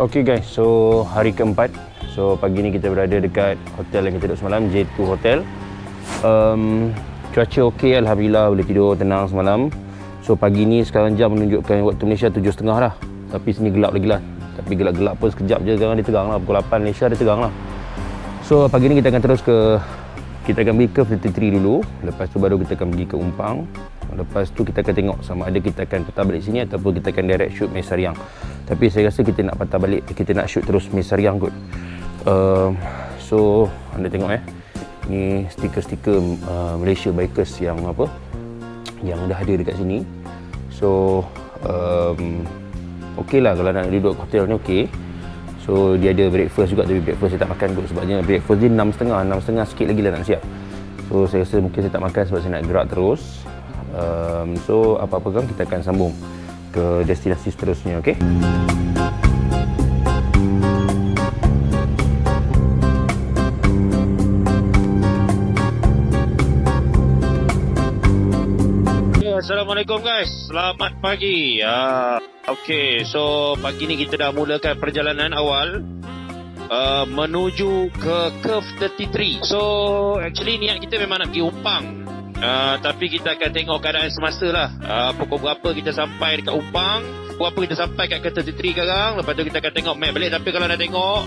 Okay guys, so hari keempat. So pagi ni kita berada dekat hotel yang kita duduk semalam, J2 Hotel. Cuaca okey, Alhamdulillah, boleh tidur tenang semalam. So pagi ni sekarang jam menunjukkan waktu Malaysia 7.30 lah. Tapi sini gelap lagi lah. Tapi gelap-gelap pun sekejap je, sekarang dia tegang lah. Pukul 8 Malaysia dia tegang lah. So pagi ni kita akan terus kita akan pergi ke 33 dulu. Lepas tu baru kita akan pergi ke Umpang. Lepas tu kita akan tengok sama ada kita akan patah balik sini ataupun kita akan direct shoot Mesariang. Tapi saya rasa kita nak patah balik, kita nak shoot terus Mesariang kot. So anda tengok ni stiker-stiker Malaysia Bikers yang yang dah ada dekat sini. So okey lah kalau nak duduk hotel ni okey. So dia ada breakfast juga, tapi breakfast saya tak makan kot sebabnya breakfast dia 6.30 sikit lagi lah nak siap. So saya rasa mungkin saya tak makan sebab saya nak gerak terus. So apa-apa kan kita akan sambung ke destinasi seterusnya, okey? Assalamualaikum guys, selamat pagi. Okey, so pagi ni kita dah mulakan perjalanan awal menuju ke Curve 33. So actually niat kita memang nak pergi Umpang. Tapi kita akan tengok keadaan semasa lah. Pukul berapa kita sampai dekat Umpang, pukul berapa kita sampai kat Curve 33 sekarang. Lepas tu kita akan tengok map balik. Tapi kalau nak tengok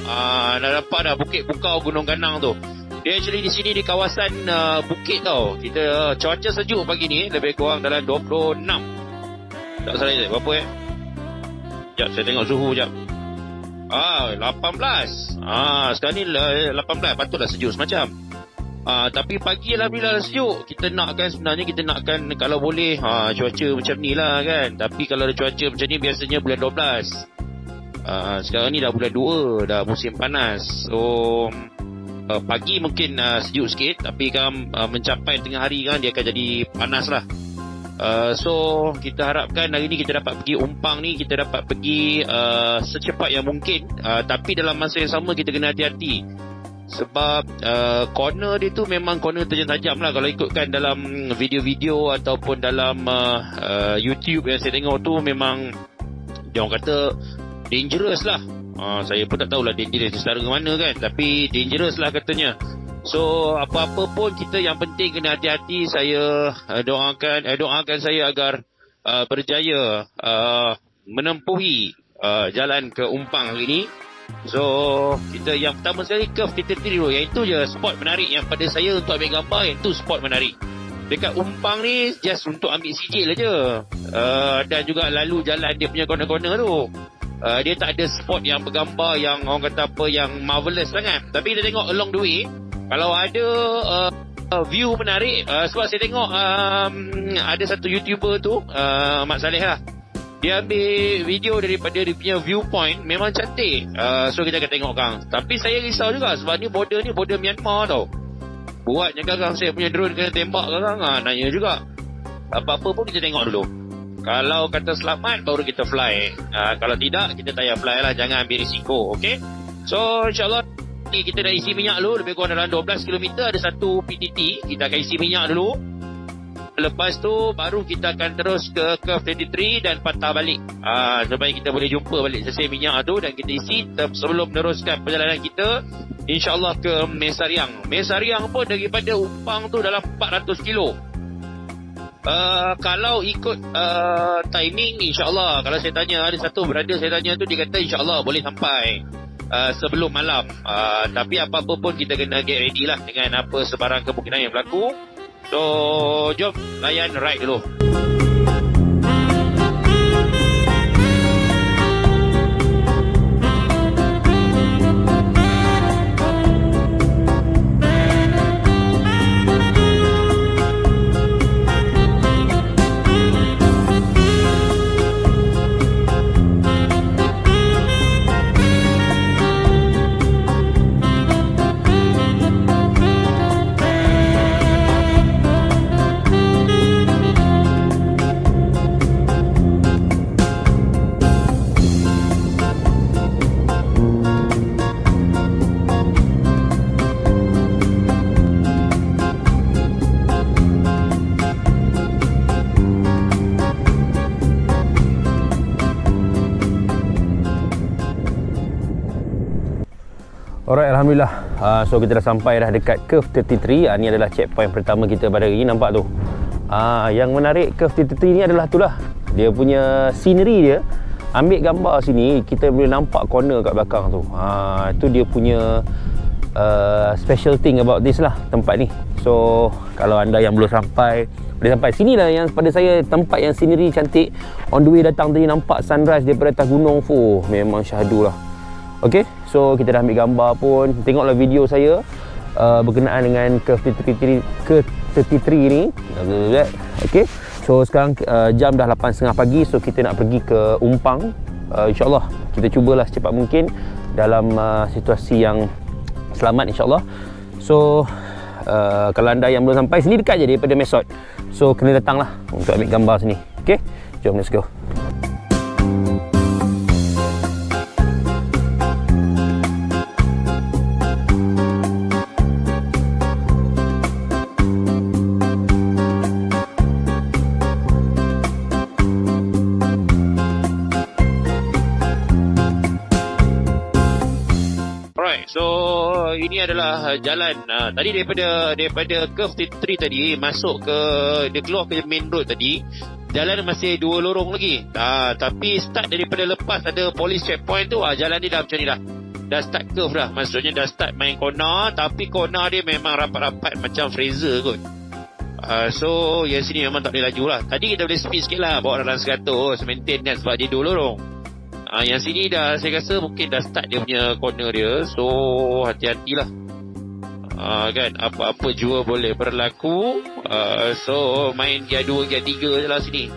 dah dapat dah Bukit Bukau Gunung Ganang tu. Dia actually di sini di kawasan bukit tau. Kita cuaca sejuk pagi ni, lebih kurang dalam 26. Tak salah je, berapa Sekejap saya tengok suhu sekejap. 18. Sekarang ni 18, patutlah sejuk semacam. Tapi pagi Alhamdulillah sejuk. Sebenarnya kita nakkan kalau boleh cuaca macam ni lah kan. Tapi kalau ada cuaca macam ni biasanya bulan 12. Sekarang ni dah bulan 2, dah musim panas. So pagi mungkin sejuk sikit, tapi kan mencapai tengah hari kan dia akan jadi panas lah. So kita harapkan hari ni kita dapat pergi Umpang ni, kita dapat pergi secepat yang mungkin. Tapi dalam masa yang sama kita kena hati-hati. Sebab corner dia tu memang corner tajam-tajam lah. Kalau ikutkan dalam video-video ataupun dalam YouTube yang saya tengok tu, memang dia orang kata dangerous lah. Saya pun tak tahulah dangerous secara mana kan, tapi dangerous lah katanya. So apa-apa pun kita yang penting kena hati-hati. Saya doakan saya agar berjaya menempuhi jalan ke Umpang hari ni. So kita yang pertama sekali Curve 33 dulu, yang itu je spot menarik yang pada saya untuk ambil gambar. Yang itu spot menarik dekat Umpang ni, just untuk ambil sijil je. Dan juga lalu jalan dia punya corner-corner tu. Dia tak ada spot yang bergambar yang orang kata apa yang marvelous sangat. Tapi kita tengok along the way, kalau ada view menarik. Sebab saya tengok ada satu YouTuber tu, Mat Saleh lah, dia ambil video daripada dia punya viewpoint, memang cantik. So kita akan tengok kang. Tapi saya risau juga sebab ni border Myanmar tau. Buatnya kang saya punya drone kena tembak kang. Nanya juga. Apa-apa pun kita tengok dulu. Kalau kata selamat baru kita fly. Kalau tidak kita tak payah fly lah. Jangan ambil risiko. Okay. So insyaAllah ni kita dah isi minyak dulu. Lebih kurang dalam 12 km ada satu PTT. Kita akan isi minyak dulu. Lepas tu baru kita akan terus ke Curve 33 dan patah balik. Supaya kita boleh jumpa balik selesai minyak tu dan kita isi sebelum meneruskan perjalanan kita insyaAllah ke Mesariang. Mesariang pun daripada Umpang tu dalam 400 kilo. Kalau ikut timing insyaAllah, kalau saya tanya, ada satu brother saya tanya tu, dia kata insyaAllah boleh sampai sebelum malam. Tapi apa-apa pun kita kena get ready lah dengan apa sebarang kemungkinan yang berlaku. So jom layan ride dulu. Alright, Alhamdulillah. So kita dah sampai dah dekat Curve 33. Ni adalah checkpoint pertama kita pada hari ni, nampak tu. Yang menarik Curve 33 ni adalah tu lah, dia punya scenery dia. Ambil gambar sini, kita boleh nampak corner kat belakang tu. Itu dia punya special thing about this lah, tempat ni. So kalau anda yang belum sampai, boleh sampai sini lah. Yang pada saya, tempat yang scenery cantik. On the way datang tadi nampak sunrise daripada atas gunung. Memang syahdu lah. Okay, so kita dah ambil gambar pun. Tengoklah video saya berkenaan dengan Curve 33 ni. Okay, so sekarang jam dah 8.30 pagi. So kita nak pergi ke Umpang. InsyaAllah kita cubalah secepat mungkin dalam situasi yang selamat, insyaAllah. So kalau anda yang belum sampai, sini dekat je daripada Mesot. So kena datang lah untuk ambil gambar sini. Okay, jom let's go. So ini adalah jalan tadi daripada Curve 33 tadi masuk ke, dia keluar ke main road tadi. Jalan masih 2 lorong lagi. Tapi start daripada lepas ada police checkpoint tu, jalan dia dah macam ni dah. Dah start curve dah. Maksudnya dah start main corner, tapi corner dia memang rapat-rapat macam Fraser kot. So yang sini memang tak boleh laju lah. Tadi kita boleh speed sikit lah, bawa dalam 100 maintain kan, sebab dia 2 lorong. Yang sini dah, saya rasa mungkin dah start dia punya corner dia. So hati-hatilah. Kan, apa-apa jua boleh berlaku. So main gear 2, gear 3 je lah sini.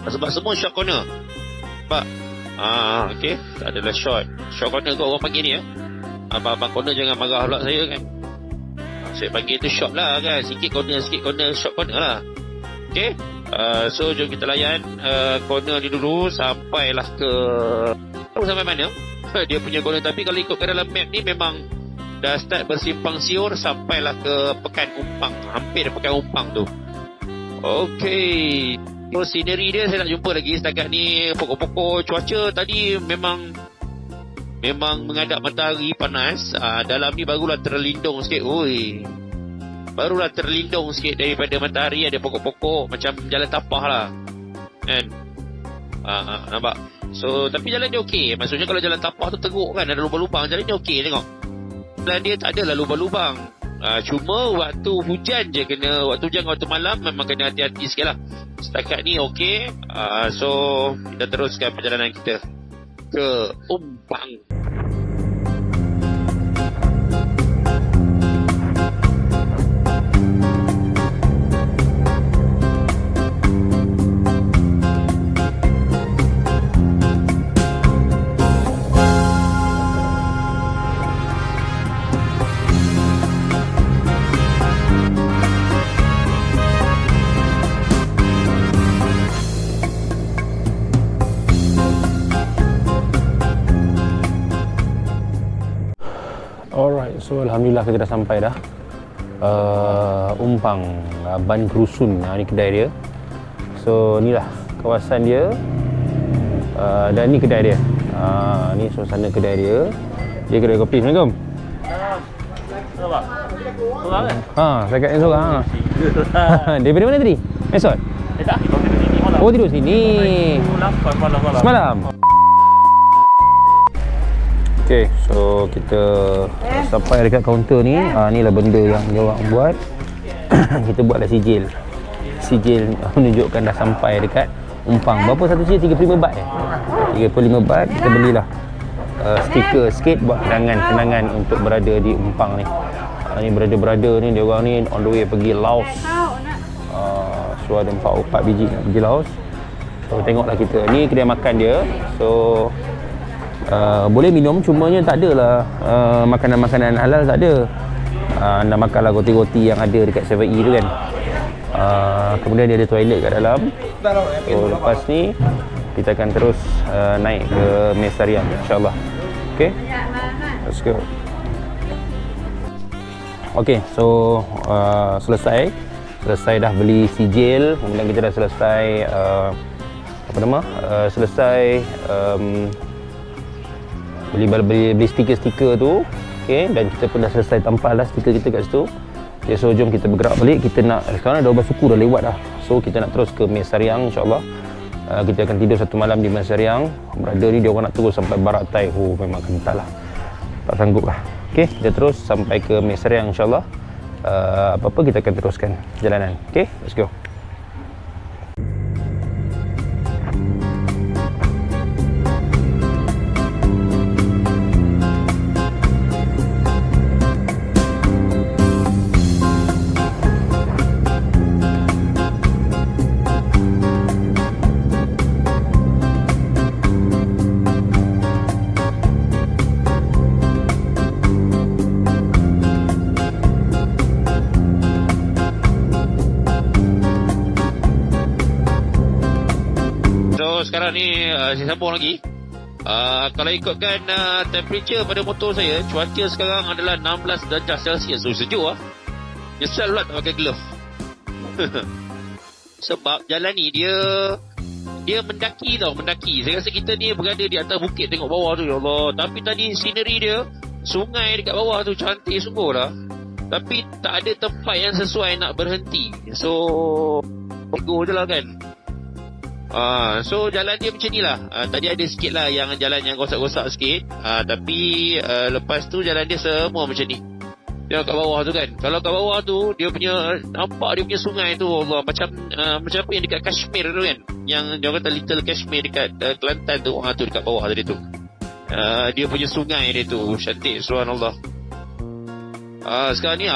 Sebab semua short corner. Nampak? Okay, tak adalah short corner kot orang panggil ni ya. Abang-abang corner jangan marah pula saya kan. Saya panggil tu short lah kan. Sikit corner, short corner lah. Okay, so jom kita layan corner ni dulu. Sampailah ke, tahu sampai mana dia punya corner. Tapi kalau ikutkan dalam map ni, memang dah start bersimpang siur. Sampailah ke Pekan Umpang. Hampir Pekan Umpang tu. Okay, so scenery dia saya nak jumpa lagi. Setakat ni pokok-pokok. Cuaca tadi memang menghadap matahari panas. Dalam ni barulah terlindung sikit. Barulah terlindung sikit daripada matahari. Ada pokok-pokok macam jalan tapah lah kan. Nampak. So tapi jalan dia okey. Maksudnya kalau jalan tapah tu teruk kan, ada lubang-lubang. Jalan dia okey, tengok. Jalan dia tak adalah lubang-lubang. Cuma waktu hujan je kena. Waktu hujan, waktu malam memang kena hati-hati sikit lah. Setakat ni okey. So kita teruskan perjalanan kita ke Umpang. Alright, so Alhamdulillah kita dah sampai dah. Umpang, Ban Kerusun. Ni kedai dia. So inilah kawasan dia. Dan ni kedai dia. Ni suasana kedai dia. Dia kedai kopi. Assalamualaikum. Seorang kan? Saya kat yang seorang. Daripada mana tadi? Mesot? Tak, kita tidur sini malam. Oh, tidur sini. Semalam. Okay, so kita sampai dekat kaunter ni. Ni lah benda yang dia orang buat. Kita buatlah sijil. Sijil menunjukkan dah sampai dekat Umpang. Berapa satu sijil? 35 baht 35 baht. Kita belilah stiker sikit buat kenangan untuk berada di Umpang ni. Ni berada ni, dia orang ni on the way pergi Laos. So ada 4 biji nak pergi Laos. So tengoklah kita. Ni kedai makan dia. So boleh minum, cumanya tak adalah makanan-makanan halal, tak ada. Anda makanlah roti-roti yang ada dekat 7E tu kan. Kemudian dia ada toilet kat dalam. So lepas ni kita akan terus naik ke Mesarian insyaAllah. Okay, let's go. Okay, so selesai dah beli sijil. Kemudian kita dah selesai selesai beli stiker-stiker tu. Okay, dan kita pun dah selesai tampal dah stiker kita kat situ. Okay, so jom kita bergerak balik. Kita nak, sekarang dah 12 suku dah lewat dah. So kita nak terus ke Mes Sariang insyaAllah. Kita akan tidur satu malam di Mes Sariang. Brother ni dia orang nak terus sampai Barat Tai. Oh, memang kental lah, tak sanggup lah. Okay, kita terus sampai ke Mes Sariang insyaAllah. Apa-apa kita akan teruskan perjalanan. Okay, let's go. Sekarang ni saya sambung lagi. Kalau ikutkan temperature pada motor saya, cuaca sekarang adalah 16 darjah Celsius. So sejuk lah. Nyesal pula tak pakai glove. Sebab jalan ni dia mendaki tau, mendaki. Saya rasa kita ni berada di atas bukit tengok bawah tu, ya Allah. Tapi tadi scenery dia, sungai dekat bawah tu cantik sungguh lah. Tapi tak ada tempat yang sesuai nak berhenti. So go je lah kan. So jalan dia macam ni lah. Tadi ada sikit lah yang jalan yang gosak-gosak sikit. Tapi lepas tu jalan dia semua macam ni. Dia kat bawah tu kan. Kalau kat bawah tu dia punya, nampak dia punya sungai tu, Allah, macam apa yang dekat Kashmir tu kan. Yang dia kata Little Kashmir dekat Kelantan tu. Tu dekat bawah tadi tu. Dia punya sungai dia tu cantik, subhanallah. Sekarang ni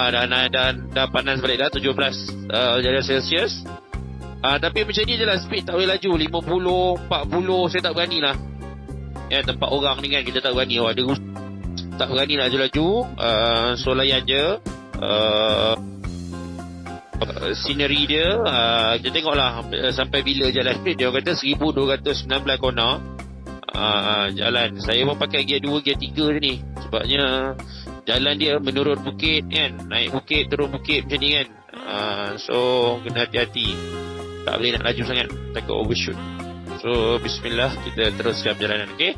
dah panas balik dah, 17 darjah Celsius. Tapi macam ni je lah, speed tak boleh laju 50, 40 saya tak berani lah. Ya, tempat orang ni kan kita tak berani. Ada tak berani laju-laju. So layan je scenery dia. Kita tengoklah sampai bila jalan. Dia kata 1219 kona jalan. Saya pun pakai gear 2, gear 3 je ni. Sebabnya jalan dia menurun bukit kan, naik bukit, turun bukit macam ni kan. So kena hati-hati, tak boleh nak laju sangat, takut overshoot. So bismillah, kita teruskan perjalanan. Okay.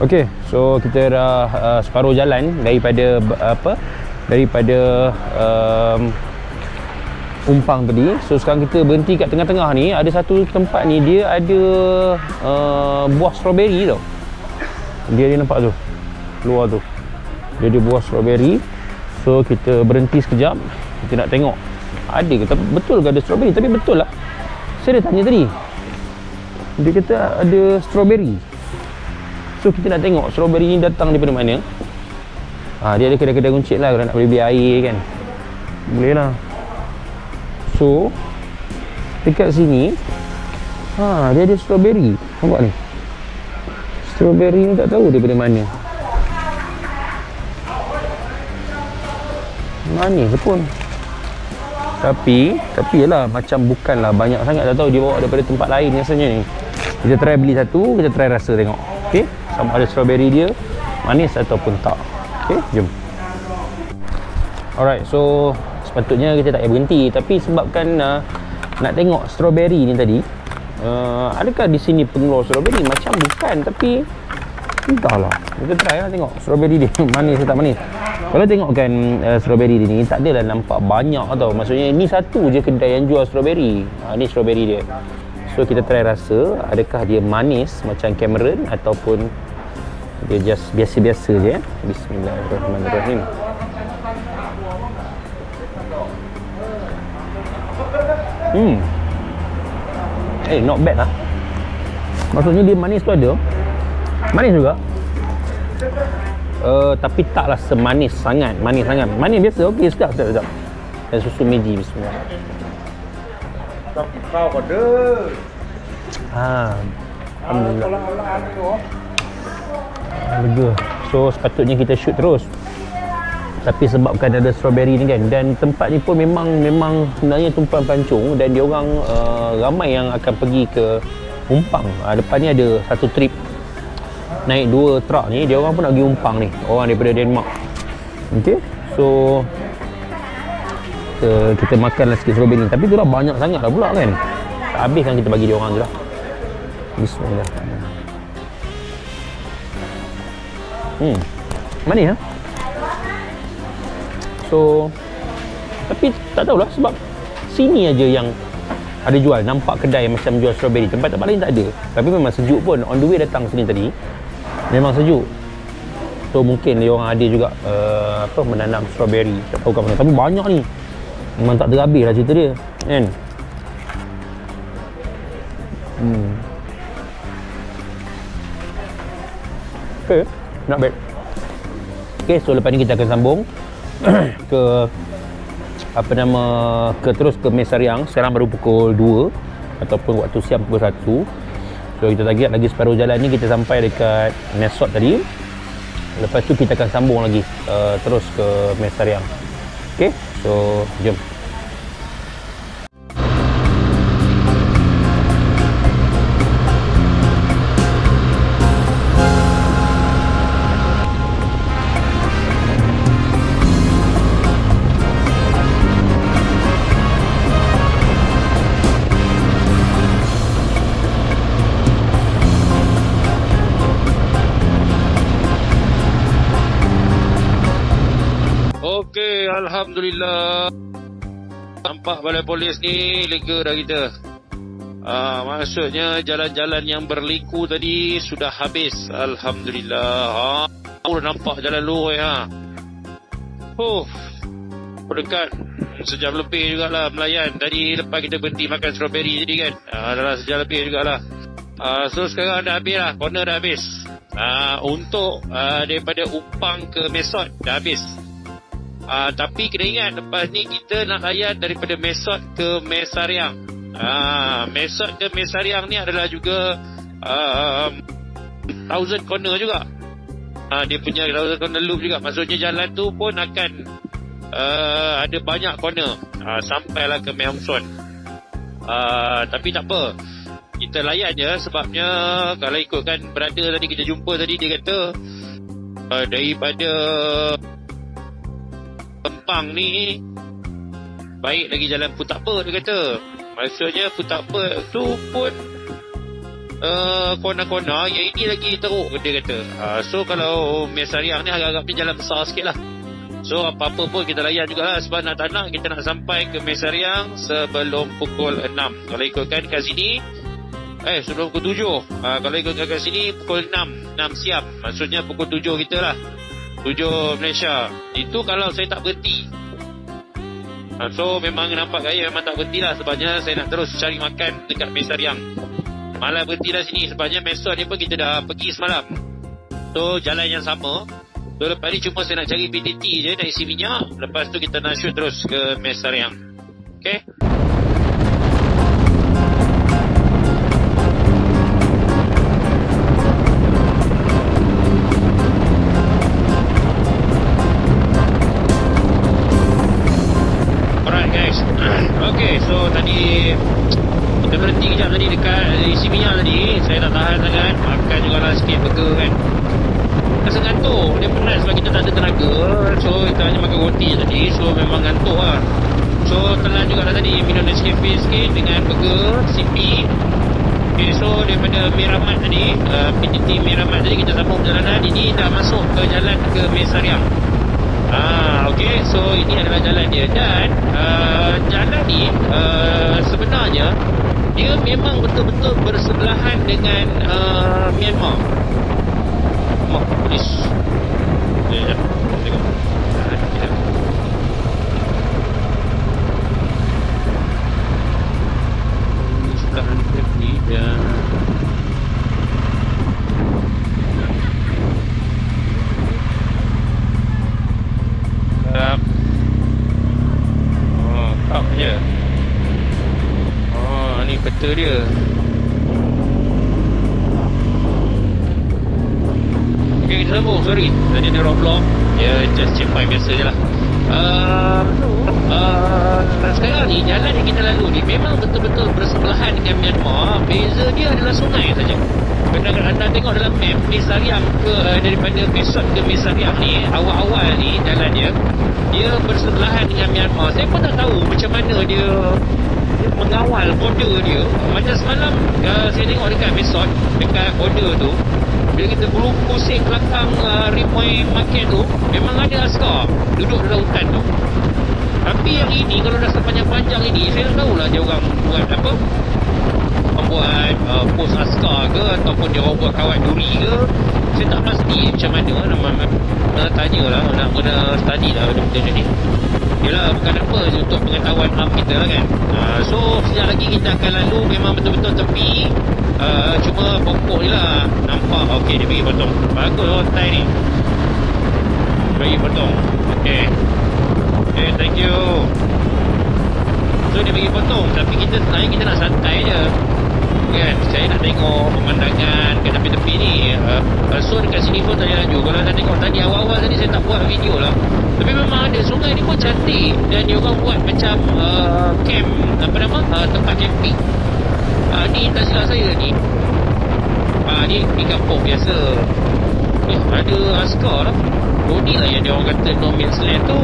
Okey, so kita dah separuh jalan daripada Umpang tadi. So sekarang kita berhenti kat tengah-tengah ni. Ada satu tempat ni, dia ada buah strawberry tau. Dia nampak tu, luar tu, dia ada buah strawberry. So kita berhenti sekejap, kita nak tengok ada ke, betul ke ada strawberry. Tapi betul lah, saya dah tanya tadi, dia kata ada strawberry. So kita nak tengok strawberry ni datang daripada mana. Dia ada kedai-kedai kuncit lah, kalau nak beli air kan, boleh lah. So dekat sini dia ada strawberry. Nampak ni, strawberry ni tak tahu daripada mana. Manis pun. Tapi yalah, macam bukanlah banyak sangat. Tak tahu dia bawa daripada tempat lain rasanya ni. Kita try beli satu, kita try rasa tengok. Okay, sama ada strawberry dia manis ataupun tak. Okay, jom. Alright, so sepatutnya kita tak payah berhenti. Tapi sebabkan nak tengok strawberry ni tadi, adakah di sini pengeluar strawberry? Macam bukan, tapi entahlah. Kita try lah tengok strawberry dia manis atau tak manis. Kalau tengokkan strawberry dia ni, tak adalah nampak banyak tau. Maksudnya ni satu je kedai yang jual strawberry. Ni strawberry dia. So kita try rasa adakah dia manis macam Cameron ataupun dia just biasa-biasa je. Bismillahirrahmanirrahim. Not bad lah. Maksudnya dia manis tu ada, manis juga, tapi taklah semanis sangat. Manis biasa. Okey, sedap. Dan susu Meiji. Bismillah. Kau pada Alhamdulillah. Lega. So sepatutnya kita shoot terus. Tapi sebabkan ada strawberry ni kan, dan tempat ni pun memang sebenarnya tumpuan pelancong, dan dia orang ramai yang akan pergi ke Umpang. Depan ni ada satu trip naik 2 truk ni, dia orang pun nak pergi Umpang ni, orang daripada Denmark. Okey, so kita makanlah sikit strawberry ni. Tapi tu lah banyak sangat lah pula kan, tak habis kan kita bagi dia orang tu lah. Bismillah. Manis ha? So tapi tak tahulah sebab sini aja yang ada jual, nampak kedai macam jual strawberry. Tempat lain tak ada. Tapi memang sejuk pun. On the way datang sini tadi memang sejuk. So mungkin dia orang ada juga menanam strawberry. Tak tahu kat mana. Tapi banyak ni. Memang tak terhabis lah cerita dia kan. Okay, not bad. Okay, so lepas ni kita akan sambung ke terus ke Mesariang. Sekarang baru pukul 2 ataupun waktu siang pukul 1. So kita target lagi separuh jalan ni kita sampai dekat Mesot tadi. Lepas tu kita akan sambung lagi terus ke Mesariang. Okay, so jom. Okey, Alhamdulillah. Nampak balai polis ni lega dah kita. Maksudnya jalan-jalan yang berliku tadi sudah habis. Alhamdulillah. Nampak jalan lurus dekat sejam lebih jugalah melayan. Tadi lepas kita berhenti makan strawberry tadi kan. Dalam sejam lebih jugalah. So sekarang dah habis lah. Corner dah habis. Untuk daripada Upang ke Mesot dah habis. Tapi kena ingat lepas ni kita nak layan daripada Mesot ke Mesariang. Mesot ke Mesariang ni adalah juga 1000 corner juga. Dia punya 1000 corner loop juga. Maksudnya jalan tu pun akan ada banyak corner sampailah ke Meongson. Tapi tak apa, kita layan je. Sebabnya kalau ikutkan brother tadi kita jumpa tadi, dia kata daripada Empang ni baik lagi jalan Putapa, dia kata. Maksudnya Putapa tu pun kona-kona, yang ini lagi teruk, dia kata. So kalau Mesariang ni agak-agak ni jalan besar sikit lah. So apa-apa pun kita layan jugalah. Sebab nak tak nak kita nak sampai ke Mesariang sebelum pukul 6. Kalau ikutkan kat sini sebelum pukul 7. Kalau ikutkan kat sini pukul 6 siap. Maksudnya pukul 7 kita lah, 7 Malaysia. Itu kalau saya tak berhenti. So memang nampak gaya memang tak berhenti lah. Sebabnya saya nak terus cari makan dekat Mesariang. Malah berhenti dah sini. Sebabnya Mesot ni pun kita dah pergi semalam. So jalan yang sama. So lepas ni cuma saya nak cari PTT je, nak isi minyak. Lepas tu kita nak shoot terus ke Mesariang. Okay. Okay, so tadi kita berhenti kejap tadi dekat isi minyak tadi. Saya tak tahan sangat, makan jugalah sikit burger kan. Rasa ngantuk, dia penat sebab kita tak ada tenaga. So kita hanya makan roti tadi, so memang ngantuk lah. So telan jugalah tadi, minum Nescafe sikit dengan burger, CP. Okay, so daripada Miramat tadi, PTT Miramat tadi kita sambung perjalanan. Ini dah masuk ke jalan ke Mesariang. Okay, so ini adalah jalan dia. Dan jalan ni sebenarnya dia memang betul-betul bersebelahan dengan Myanmar. Polis. Sekejap, tengok. Sekarang ni dia up je. Ni peta dia. sambung, sorry. Tadi ada roadblock. Dia just checkpoint biasa je lah. Sekarang ni jalan yang kita lalu ni memang betul-betul bersebelahan dengan Myanmar. Beza dia adalah sungai saja. Kalau anda tengok dalam map Mesariang ke daripada Pesot ke Mesariang ni, awal-awal ni jalan dia bersebelahan dengan Myanmar. Saya pun tak tahu macam mana dia mengawal border dia. Macam semalam saya tengok dekat Pesot, dekat border tu, bila kita pusing belakang Ripoy Market tu, memang ada askar duduk dalam hutan tu. Tapi yang ini, kalau dah sepanjang-panjang ini, saya tak tahulah dia orang buat apa, membuat pos askar ke, ataupun dia orang buat kawat duri ke. Saya tak pasti macam mana. Nak tanya lah, nak kena study lah benda-benda ni. Yelah, bukan apa, untuk pengetahuan kita lah kan. So sekejap lagi kita akan lalu memang betul-betul tepi. Cuma pokok je lah nampak. Ok, dia bagi potong. Bagus hotel ni, bagi potong. Ok, thank you. So dia bagi potong, tapi kita sebenarnya kita nak santai je kan. Saya nak tengok pemandangan ke tepi-tepi ni. So dekat sini pun tanya laju. Kalau anda tengok tadi awal-awal tadi saya tak buat video lah, tapi memang ada sungai ni pun cantik. Dan dia orang buat macam camp, apa nama, tempat camping. Ni tak silap saya ni, ni kampung biasa. Ada askar lah. Ni lah yang dia orang kata no man's land tu.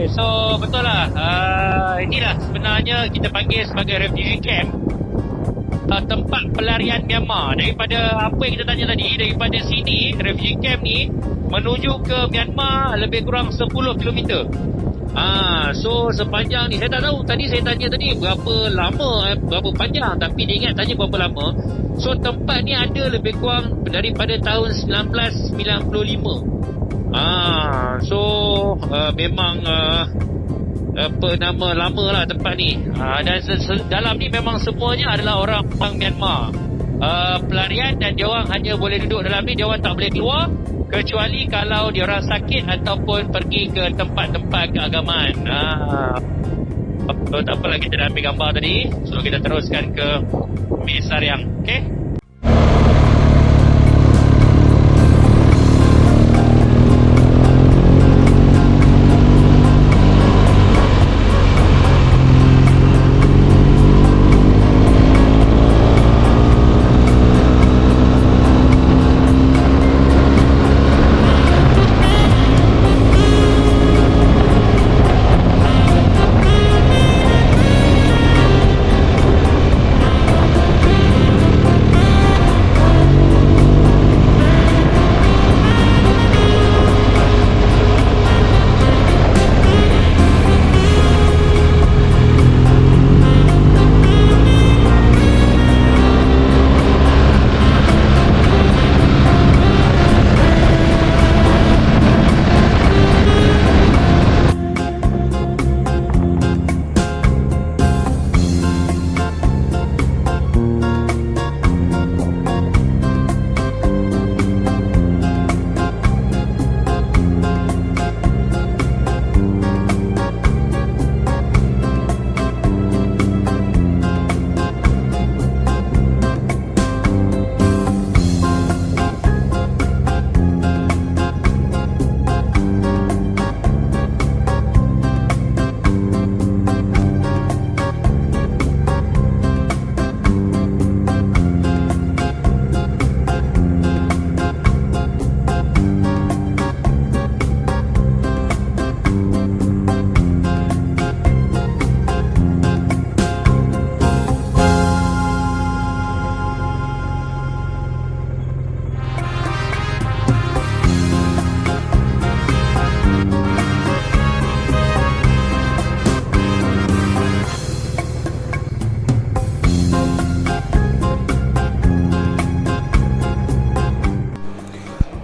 So betul lah, inilah sebenarnya kita panggil sebagai refugee camp, tempat pelarian Myanmar. Daripada apa yang kita tanya tadi, daripada sini refugee camp ni menuju ke Myanmar lebih kurang 10 km. So sepanjang ni saya tak tahu, tadi saya tanya tadi berapa lama, berapa panjang, tapi dia ingat tanya berapa lama. So tempat ni ada lebih kurang daripada tahun 1995. So memang apa nama, lama lah tempat ni. Dan dalam ni memang semuanya adalah orang Myanmar, pelarian, dan diorang hanya boleh duduk dalam ni, diorang tak boleh keluar kecuali kalau diorang sakit ataupun pergi ke tempat-tempat keagamaan. Tak apalah, kita dah ambil gambar tadi, so kita teruskan ke Mesariang. Okay.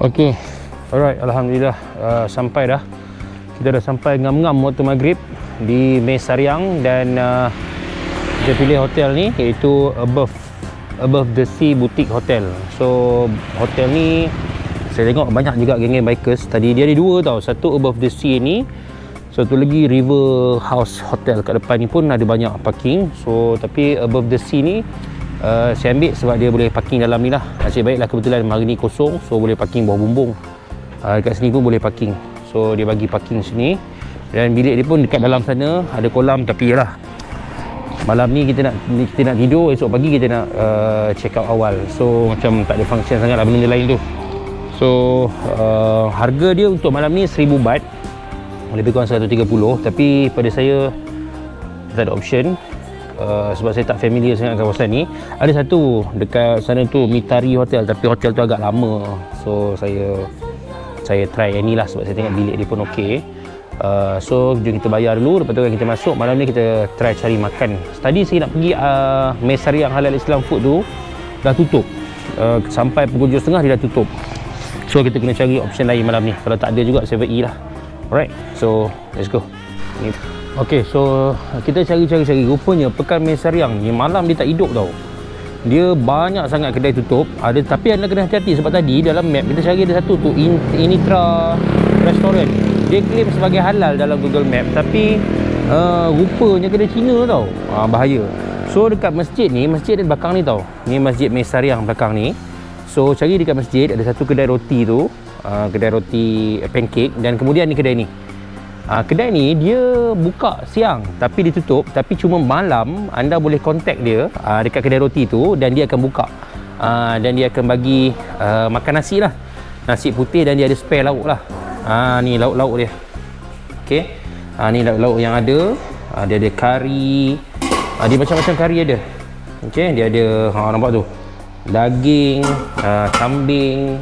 Okey. Alright, alhamdulillah sampai dah. Kita dah sampai ngam-ngam waktu maghrib di Mesariang dan kita pilih hotel ni iaitu Above the Sea Boutique Hotel. So hotel ni saya tengok banyak juga geng-geng bikers. Tadi dia ada dua tau. Satu Above the Sea ni, satu lagi River House Hotel kat depan ni pun ada banyak parking. So tapi Above the Sea ni saya ambil sebab dia boleh parking dalam ni lah. Nasib baiklah kebetulan hari ni kosong, so boleh parking bawah bumbung. Dekat sini pun boleh parking. So dia bagi parking sini. Dan bilik dia pun dekat dalam sana, ada kolam. Tapi yalah, malam ni kita nak tidur, esok pagi kita nak check out awal. So macam tak ada function sangat lah benda lain tu. So harga dia untuk malam ni 1000 baht, lebih kurang 130. Tapi pada saya tak ada option sebab saya tak familiar sangat kawasan ni. Ada satu dekat sana tu, Mitari Hotel, tapi hotel tu agak lama. So saya try yang ni lah sebab saya tengok bilik dia pun okey. So jom kita bayar dulu, lepas tu kan kita masuk. Malam ni kita try cari makan. Tadi saya nak pergi Mesariang Halal Islam Food tu dah tutup. Sampai pukul 7.30 dia dah tutup. So kita kena cari option lain malam ni. Kalau tak ada juga 7E lah. Alright, so let's go. Okay, so kita cari. Rupanya Pekan Mesariang ni malam dia tak hidup tau. Dia banyak sangat kedai tutup. Tapi anda kena hati-hati sebab tadi dalam map kita cari ada satu tu, Initra Restaurant. Dia claim sebagai halal dalam Google Map, tapi rupanya kedai Cina tau. Bahaya. So dekat masjid ni, masjid di belakang ni tau. Ni Masjid Mesariang belakang ni. So cari dekat masjid ada satu kedai roti tu, kedai roti pancake. Dan kemudian ni kedai ni. Kedai ni dia buka siang tapi ditutup. Tapi cuma malam anda boleh contact dia dekat kedai roti tu dan dia akan buka. Dan dia akan bagi makan nasi lah, nasi putih, dan dia ada spare lauk lah. Ni lauk-lauk dia. Okey. Ni lauk-lauk yang ada. Dia ada kari. Dia macam-macam kari ada. Okey, dia ada nampak tu. Daging, kambing,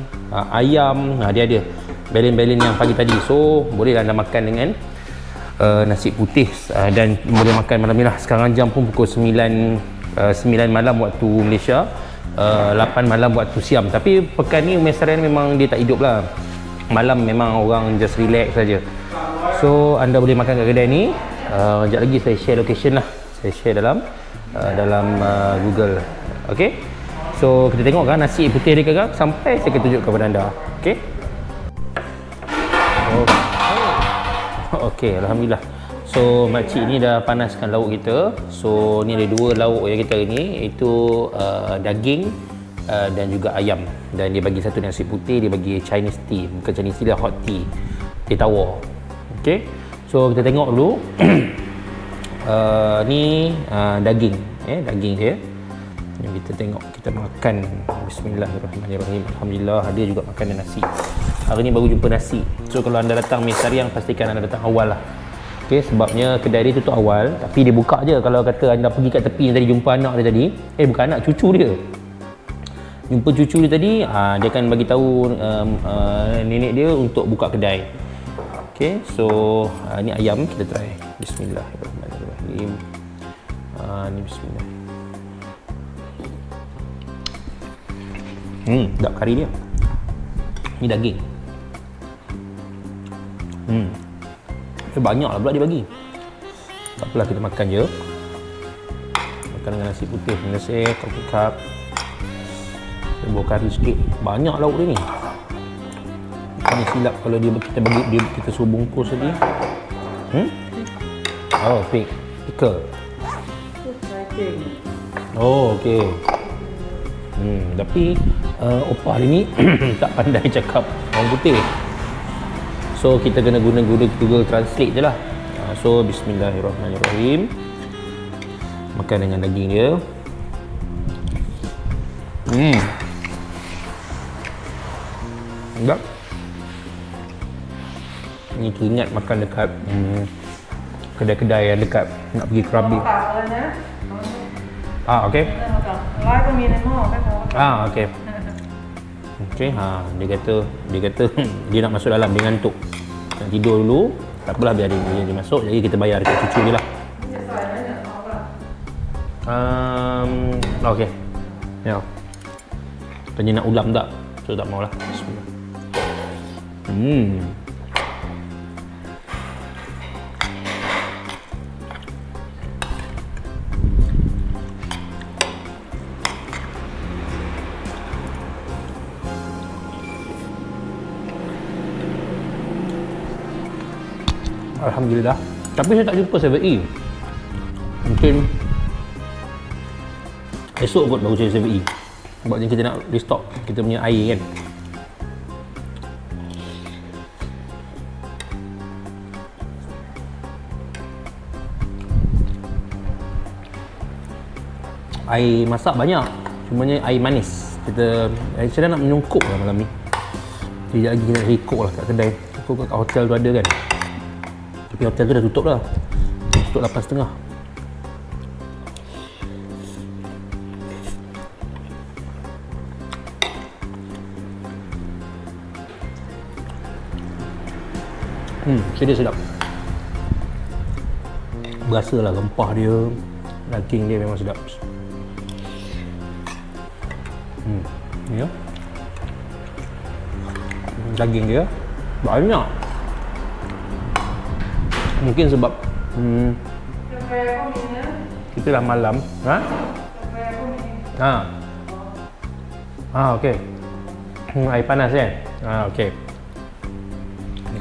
ayam. Dia ada belen-belen yang pagi tadi. So bolehlah anda makan dengan nasi putih dan boleh makan malam ni lah. Sekarang jam pun pukul 9 malam waktu Malaysia, 8 malam waktu Siam. Tapi pekan ni Mesariang memang dia tak hidup lah. Malam memang orang just relax saja. So anda boleh makan kat kedai ni. Sekejap lagi saya share location lah. Saya share dalam Google. Okay, so kita tengok kan nasi putih dia kakak sampai saya akan tunjuk kepada anda. Okay. Okey, alhamdulillah. So makcik ni dah panaskan lauk kita. So ni ada dua lauk yang kita hari ni, iaitu daging dan juga ayam. Dan dia bagi satu nasi putih, dia bagi Chinese tea. Bukan Chinese tea, dia hot tea. Teh tawar. Okey. So kita tengok dulu. Ni daging, daging dia. Yang kita tengok, kita makan. Bismillahirrahmanirrahim. Alhamdulillah, ada juga makanan nasi. Hari ni baru jumpa nasi. So kalau anda datang Mesariang, pastikan anda datang awal lah. Okay, sebabnya kedai dia tutup awal, tapi dia buka je. Kalau kata anda pergi kat tepi yang tadi jumpa anak dia tadi, bukan anak, cucu dia. Jumpa cucu dia tadi, dia akan bagi tahu nenek dia untuk buka kedai. Okay, so ni ayam kita try. Bismillahirrahmanirrahim. Ni bismillah. Sedap kari dia. Ni daging. Banyak lah pula dia bagi. Tak apalah, kita makan je. Makan dengan nasi putih, nasi kopi cup. Kita bawa kari sikit. Banyak lauk dia ni. Ini silap kalau kita suruh bungkus tadi. Oh, pickle. Oh, okey. Tapi opah dia ni tak pandai cakap orang putih. So kita kena guna Google Translate je lah. So bismillahirrahmanirrahim. Makan dengan daging dia. Sedap. Ni teringat makan dekat kedai-kedai yang dekat nak pergi Krabi. Okey. Okey. Okey, dia kata dia nak masuk dalam, dia ngantuk. Nak tidur dulu. Tak apalah, biar dia masuk. Jadi kita bayar dekat cucu dia lah. Okey. Ya. Tanya nak ulam tak? So tak maulah. Bismillah. Alhamdulillah. Tapi saya tak jumpa 7E. Mungkin esok kot baru cari 7E. Sebabnya kita nak restock kita punya air kan. Air masak banyak, cumanya air manis. Saya nak minum Coke lah malam ni. Sekejap lagi kita nak cari Coke lah kat kedai. Coke kat hotel tu ada kan. Tapi hotel tu dah tutup lah. Tutup 8.30. Sedap. Berasalah rempah dia, daging dia memang sedap. Ya. Daging dia banyak. Mungkin sebab kita dah malam. Okey. Air panas kan? Okey.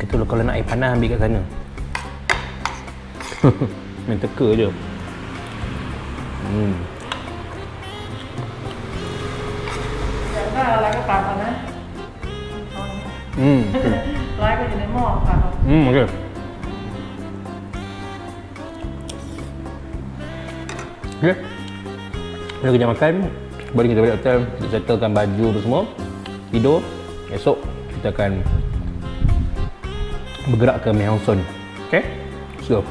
Kita kalau nak air panas ambil kat sana. Main teka je. Đó là cái tàu rồi đó. Lái cái gì để mua tàu. Okey. Okay. Bila kerja makan, baru kita balik hotel, kita settlekan baju tu semua, tidur. Esok kita akan bergerak ke Mae Hong Son. Okay? So